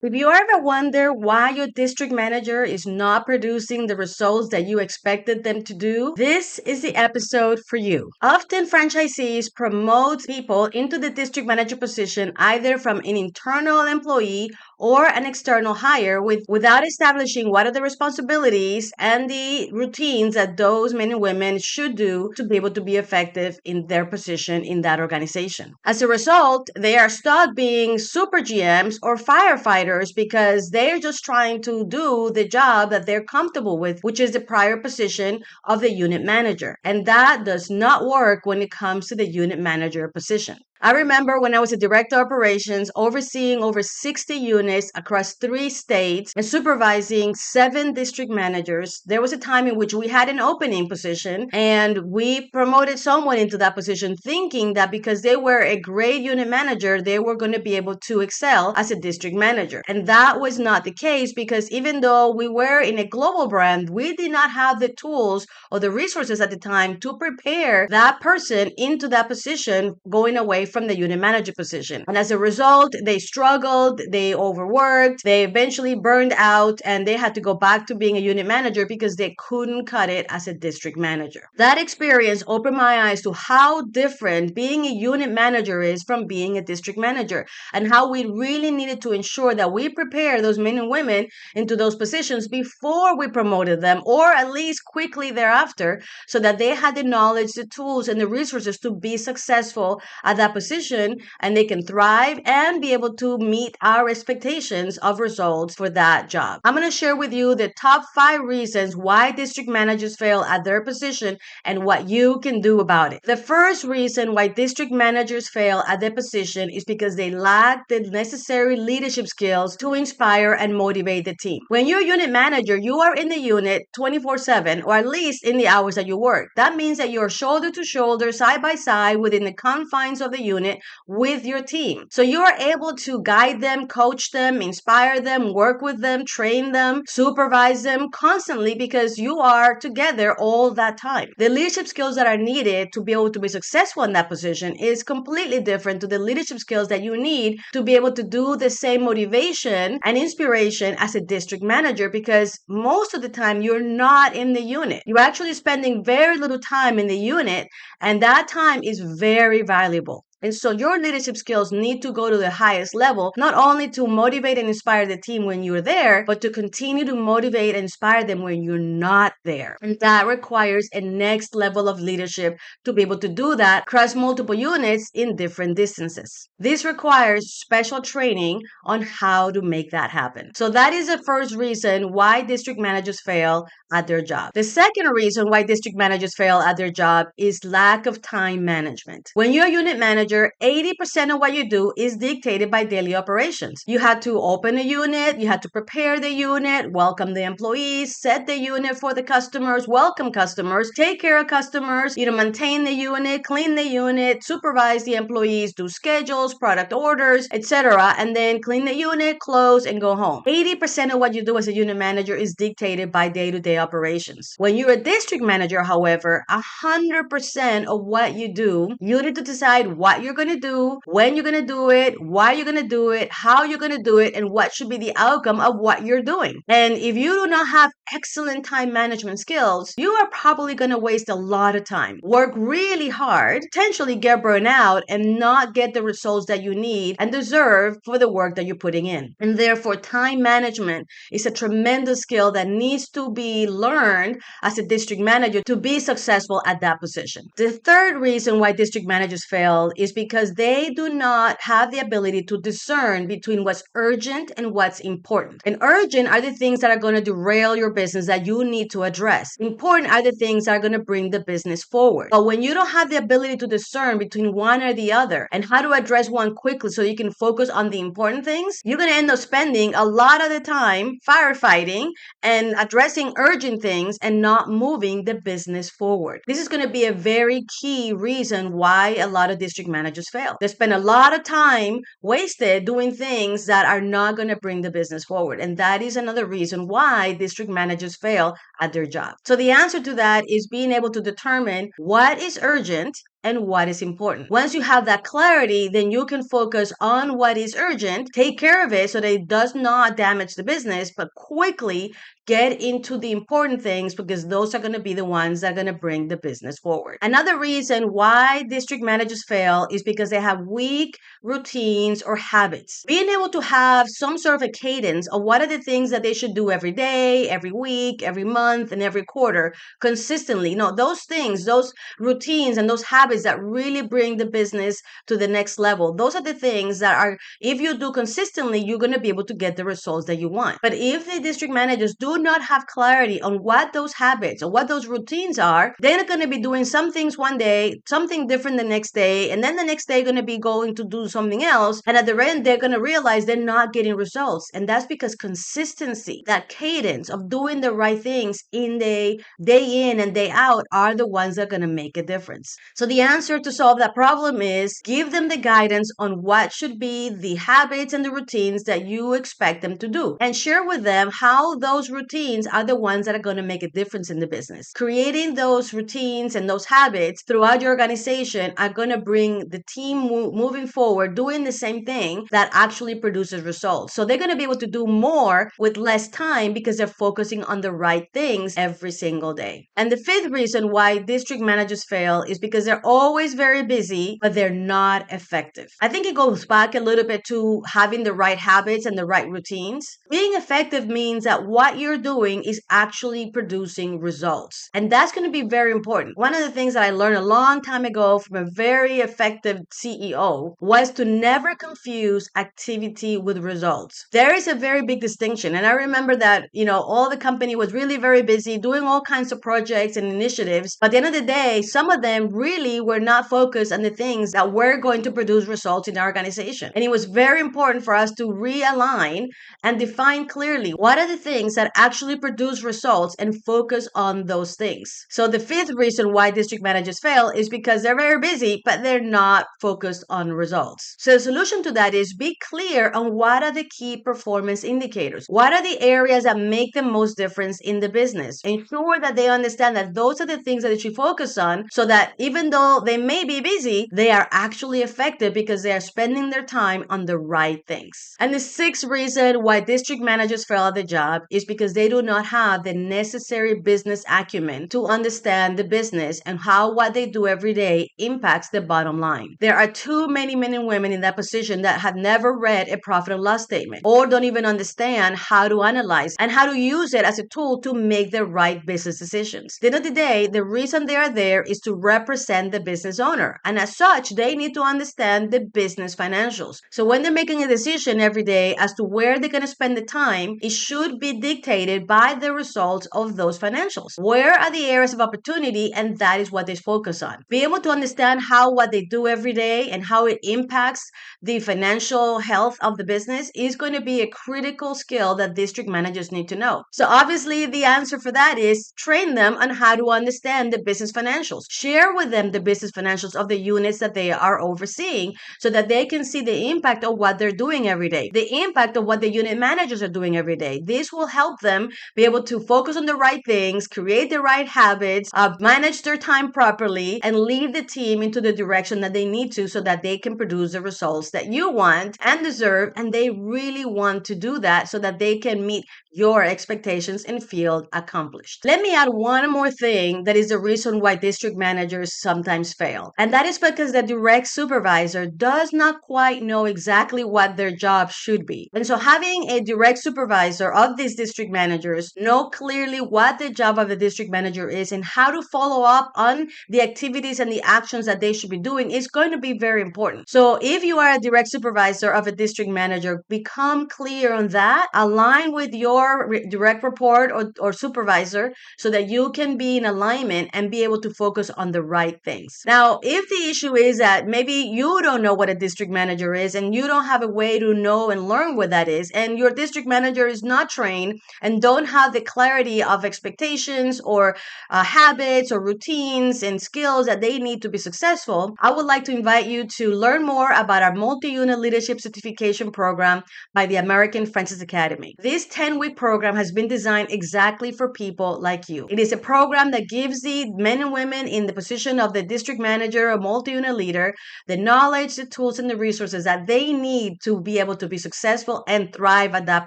If you ever wonder why your district manager is not producing the results that you expected them to do, this is the episode for you. Often franchisees promote people into the district manager position either from an internal employee or an external hire without establishing what are the responsibilities and the routines that those men and women should do to be able to be effective in their position in that organization. As a result, they are stuck being super GMs or firefighters because they're just trying to do the job that they're comfortable with, which is the prior position of the unit manager. And that does not work when it comes to the unit manager position. I remember when I was a director of operations overseeing over 60 units across 3 states and supervising 7 district managers. There was a time in which we had an opening position and we promoted someone into that position thinking that because they were a great unit manager, they were going to be able to excel as a district manager. And that was not the case because even though we were in a global brand, we did not have the tools or the resources at the time to prepare that person into that position going away from the unit manager position. And as a result, they struggled, they overworked, they eventually burned out, and they had to go back to being a unit manager because they couldn't cut it as a district manager. That experience opened my eyes to how different being a unit manager is from being a district manager, and how we really needed to ensure that we prepare those men and women into those positions before we promoted them, or at least quickly thereafter, so that they had the knowledge, the tools, and the resources to be successful at that position, and they can thrive and be able to meet our expectations of results for that job. I'm going to share with you the top 5 reasons why district managers fail at their position and what you can do about it. The first reason why district managers fail at their position is because they lack the necessary leadership skills to inspire and motivate the team. When you're a unit manager, you are in the unit 24/7, or at least in the hours that you work. That means that you're shoulder to shoulder, side by side, within the confines of the unit with your team. So you are able to guide them, coach them, inspire them, work with them, train them, supervise them constantly because you are together all that time. The leadership skills that are needed to be able to be successful in that position is completely different to the leadership skills that you need to be able to do the same motivation and inspiration as a district manager, because most of the time you're not in the unit. You're actually spending very little time in the unit, and that time is very valuable. And so your leadership skills need to go to the highest level, not only to motivate and inspire the team when you're there, but to continue to motivate and inspire them when you're not there. And that requires a next level of leadership to be able to do that across multiple units in different distances. This requires special training on how to make that happen. So that is the first reason why district managers fail at their job. The second reason why district managers fail at their job is lack of time management. When you're a unit manager, 80% of what you do is dictated by daily operations. You had to open a unit, you had to prepare the unit, welcome the employees, set the unit for the customers, welcome customers, take care of customers, maintain the unit, clean the unit, supervise the employees, do schedules, product orders, etc., and then clean the unit, close, and go home. 80% of what you do as a unit manager is dictated by day-to-day operations. When you're a district manager, however, 100% of what you do, you need to decide what you're going to do, when you're going to do it, why you're going to do it, how you're going to do it, and what should be the outcome of what you're doing. And if you do not have excellent time management skills, you are probably going to waste a lot of time, work really hard, potentially get burned out, and not get the results that you need and deserve for the work that you're putting in. And therefore, time management is a tremendous skill that needs to be learned as a district manager to be successful at that position. The third reason why district managers fail is because they do not have the ability to discern between what's urgent and what's important. And urgent are the things that are going to derail your business that you need to address. Important are the things that are going to bring the business forward. But when you don't have the ability to discern between one or the other and how to address one quickly so you can focus on the important things, you're going to end up spending a lot of the time firefighting and addressing urgent things and not moving the business forward. This is going to be a very key reason why a lot of district managers fail. They spend a lot of time wasted doing things that are not going to bring the business forward. And that is another reason why district managers fail at their job. So the answer to that is being able to determine what is urgent and what is important. Once you have that clarity, then you can focus on what is urgent, take care of it so that it does not damage the business, but quickly get into the important things because those are going to be the ones that are going to bring the business forward. Another reason why district managers fail is because they have weak routines or habits. Being able to have some sort of a cadence of what are the things that they should do every day, every week, every month, and every quarter consistently. No, those things, those routines and those habits that really bring the business to the next level, those are the things that are, if you do consistently, you're going to be able to get the results that you want. But if the district managers do not have clarity on what those habits or what those routines are, they're going to be doing some things one day, something different the next day, and then the next day going to be going to do something else. And at the end, they're going to realize they're not getting results. And that's because consistency, that cadence of doing the right things day in and day out are the ones that are going to make a difference. So the answer to solve that problem is give them the guidance on what should be the habits and the routines that you expect them to do, and share with them how those routines are the ones that are going to make a difference in the business. Creating those routines and those habits throughout your organization are going to bring the team moving forward, doing the same thing that actually produces results. So they're going to be able to do more with less time because they're focusing on the right things every single day. And the fifth reason why district managers fail is because they're always very busy, but they're not effective. I think it goes back a little bit to having the right habits and the right routines. Being effective means that what you're doing is actually producing results. And that's going to be very important. One of the things that I learned a long time ago from a very effective CEO was to never confuse activity with results. There is a very big distinction. And I remember that, all the company was really very busy doing all kinds of projects and initiatives. But at the end of the day, some of them really were not focused on the things that were going to produce results in our organization. And it was very important for us to realign and define clearly what are the things that actually produce results and focus on those things. So the fifth reason why district managers fail is because they're very busy, but they're not focused on results. So the solution to that is be clear on what are the key performance indicators. What are the areas that make the most difference in the business? Ensure that they understand that those are the things that they should focus on so that even though they may be busy, they are actually effective because they are spending their time on the right things. And the sixth reason why district managers fail at the job is because they do not have the necessary business acumen to understand the business and how what they do every day impacts the bottom line. There are too many men and women in that position that have never read a profit and loss statement or don't even understand how to analyze and how to use it as a tool to make the right business decisions. At the end of the day, the reason they are there is to represent the business owner. And as such, they need to understand the business financials. So when they're making a decision every day as to where they're going to spend the time, it should be dictated by the results of those financials. Where are the areas of opportunity? And that is what they focus on. Be able to understand how what they do every day and how it impacts the financial health of the business is going to be a critical skill that district managers need to know. So obviously the answer for that is train them on how to understand the business financials. Share with them the business financials of the units that they are overseeing so that they can see the impact of what they're doing every day, the impact of what the unit managers are doing every day. This will help them be able to focus on the right things, create the right habits, manage their time properly, and lead the team into the direction that they need to so that they can produce the results that you want and deserve. And they really want to do that so that they can meet your expectations and feel accomplished. Let me add one more thing that is the reason why district managers sometimes fail. And that is because the direct supervisor does not quite know exactly what their job should be. And so having a direct supervisor of these district managers know clearly what the job of the district manager is and how to follow up on the activities and the actions that they should be doing is going to be very important. So if you are a direct supervisor of a district manager, become clear on that, align with your direct report or supervisor so that you can be in alignment and be able to focus on the right things. Now, if the issue is that maybe you don't know what a district manager is and you don't have a way to know and learn what that is, and your district manager is not trained and don't have the clarity of expectations or habits or routines and skills that they need to be successful, I would like to invite you to learn more about our multi-unit leadership certification program by the American Franchise Academy. This 10-week program has been designed exactly for people like you. It is a program that gives the men and women in the position of the district manager or multi-unit leader the knowledge, the tools, and the resources that they need to be able to be successful and thrive at that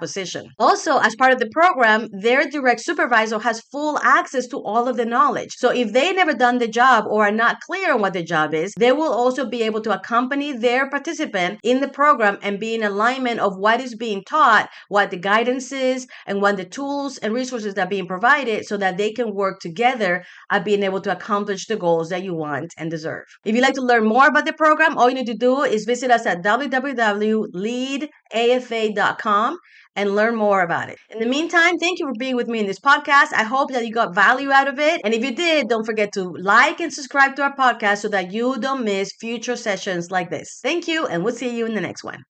position. Also, as part of the program, their direct supervisor has full access to all of the knowledge. So if they never done the job or are not clear on what the job is, they will also be able to accompany their participant in the program and be in alignment of what is being taught, what the guidance is, and what the tools and resources that are being provided so that they can work together at being able to accomplish the goals that you want and deserve. If you'd like to learn more about the program, all you need to do is visit us at www.leadafa.com and learn more about it. In the meantime, thank you for being with me in this podcast. I hope that you got value out of it. And if you did, don't forget to like and subscribe to our podcast so that you don't miss future sessions like this. Thank you, and we'll see you in the next one.